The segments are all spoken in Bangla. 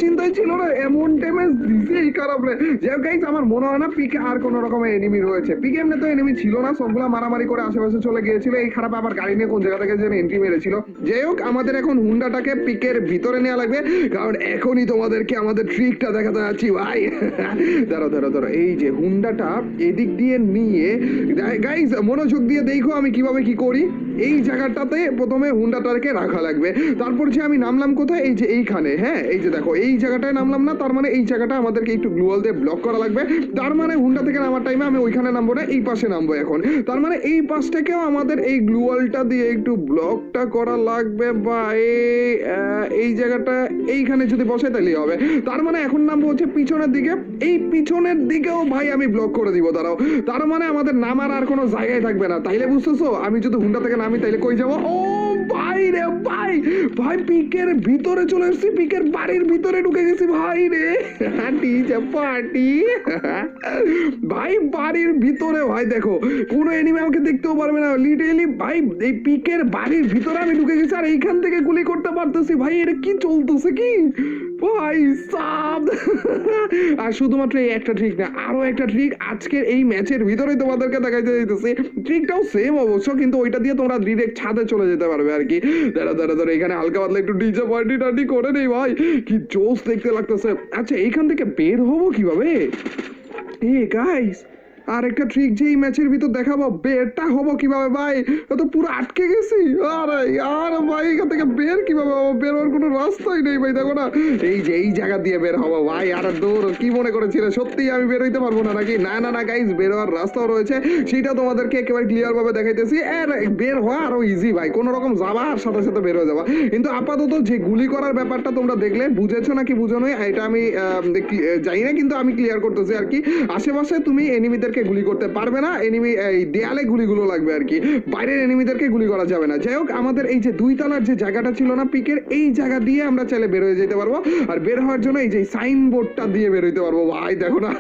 চিন্তাই ছিল না, এমন ড্যামেজ দিছে এই খারাপরে। যাই হোক গাইস, আমার মনে হয় না পিকে আর কোন রকমের এনিমি রয়েছে। পিকে এমনি তো এনিমি ছিল না, সবগুলা মারামারি করে আশেপাশে চলে গিয়েছিল। এই খারাপ আবার গাড়ি নিয়ে কোন জায়গা থেকে যেন এন্ট্রি মেরেছিল। যাই হোক, আমাদের এখন হুন্ডাটাকে পিকের ভিতরে নেওয়া লাগবে, কারণ এখনই তোমাদেরকে আমাদের ট্রিকটা দেখাতে যাচ্ছি ভাই। ধরো ধরো ধরো, এই যে হুন্ডাটা এদিক দিয়ে নিয়ে, গাইস মনোযোগ দিয়ে দেখো আমি কিভাবে কি করি। এই জায়গাটাতে প্রথমে হুন্ডাটাকে রাখা লাগবে, তারপর যে আমি নামলাম কোথায়, এই যে এইখানে, হ্যাঁ এই যে দেখো এই জায়গাটায় নামলাম না, তার মানে এই জায়গাটা আমাদেরকে একটু গ্লুয়াল দিয়ে ব্লক করা লাগবে। তার মানে হুন্ডা থেকে নামার টাইমে আমি ওইখানে নামবো না, এই পাশে নামবো এখন। তার মানে এই পাশটাকেও আমাদের এই গ্লুয়ালটা দিয়ে একটু ব্লকটা করা লাগবে, বা এই জায়গাটা এইখানে যদি বসে তাহলেই হবে। তার মানে এখন নামবো হচ্ছে পিছনের দিকে, এই পিছনের দিকেও ভাই আমি ব্লক করে দিব দাঁড়াও। তার মানে আমাদের নামার আর কোনো জায়গায় থাকবে না, তাইলে বুঝতেছো? আমি যদি হুন্ডা থেকে নামি তাইলে কই যাবো? ও ভাই রে ভাই, ভাই পিকের ভিতরে চলে এসেছি, পিকের বাড়ির ভিতরে ঢুকে গেছি ভাই রে। পার্টি ভাই, বাড়ির ভিতরে ভাই দেখো কোনো এনিমি আমাকে দেখতেও পারবে না, লিটারালি ভাই এই পিকের বাড়ির ভিতরে আমি ঢুকে গেছি, আর এইখান থেকে গুলি করতে পারতেছি। ভাই এটা কি চলতেছে কি ভাই সাব। আর শুধুমাত্র এই একটা ট্রিক না, আরো একটা ট্রিক আজকের এই ম্যাচের ভিতরে তোমাদেরকে দেখাইতে দিতেছি। ট্রিকটাও সেম অবশ্য, কিন্তু ওইটা দিয়ে তোমরা ডিরেক্ট ছাদে চলে যেতে পারবে আর কি। দাঁড়া দাঁড়া দাঁড়া, এখানে হালকা পাতলা একটু ডিজে পার্টি টার্টি করে নেই ভাই, কি জোস দেখতে লাগতেছে। আচ্ছা এইখান থেকে বের হবো কিভাবে? এ গাইস, আর একটা ট্রিক যে এই ম্যাচের ভিতর দেখাবো, বেরটা হবো কিভাবে ভাই? তো পুরো আটকে গেছি। আরে আর ভাই এখান থেকে বের কিভাবে হবো? বের হওয়ার কোনো রাস্তাই নেই ভাই, দেখো না এই যে এই জায়গা দিয়ে বের হবো ভাই। আর দূর কি মনে করেছিলে সত্যি আমি বের হইতে পারবো না নাকি? না না না গাইস, বের হওয়ার রাস্তাও রয়েছে, সেটা তোমাদেরকে একেবারে ক্লিয়ার ভাবে দেখাইতেছি। আর বের হওয়া আরো ইজি ভাই, কোনো রকম যাবা আর সাথে সাথে বের হয়ে যাবা। কিন্তু আপাতত যে গুলি করার ব্যাপারটা তোমরা দেখলে, বুঝেছো নাকি বুঝো না এটা আমি জানি না, কিন্তু আমি ক্লিয়ার করতেছি আর কি। আশেপাশে তুমি এনিমিদেরকে গুলি করতে পারবে না, এনিমি এই দেয়ালে গুলিগুলো লাগবে আর কি, বাইরের এনিমিদেরকে গুলি করা যাবে না। যাই হোক, আমাদের এই যে দুই তলার যে জায়গাটা ছিল না পিকের, এই জায়গা দিয়ে আমরা চাইলে বের হয়ে যেতে পারবো। আর বের হওয়ার জন্য এই যে সাইনবোর্ডটা দিয়ে বের হইতে পারবো ভাই, দেখো না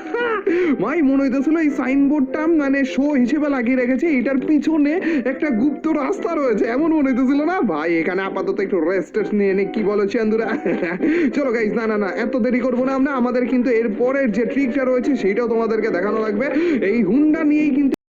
ভাই মনে হইতেছিল এই সাইনবোর্ডটা মানে শো হিসেবে লাগিয়ে রেখেছে, এটার পিছনে একটা গুপ্ত রাস্তা রয়েছে এমন মনে হইতেছিল না ভাই। এখানে আপাতত একটু রেস্ট নিয়ে নে, কি বলো চান্দুরা? চলো গাইস, না না না এত দেরি করবো না আমরা, আমাদের কিন্তু এর পরের যে ট্রিকটা রয়েছে সেইটাও তোমাদেরকে দেখানো লাগবে। এই হুন্ডা নিয়েই কিন্তু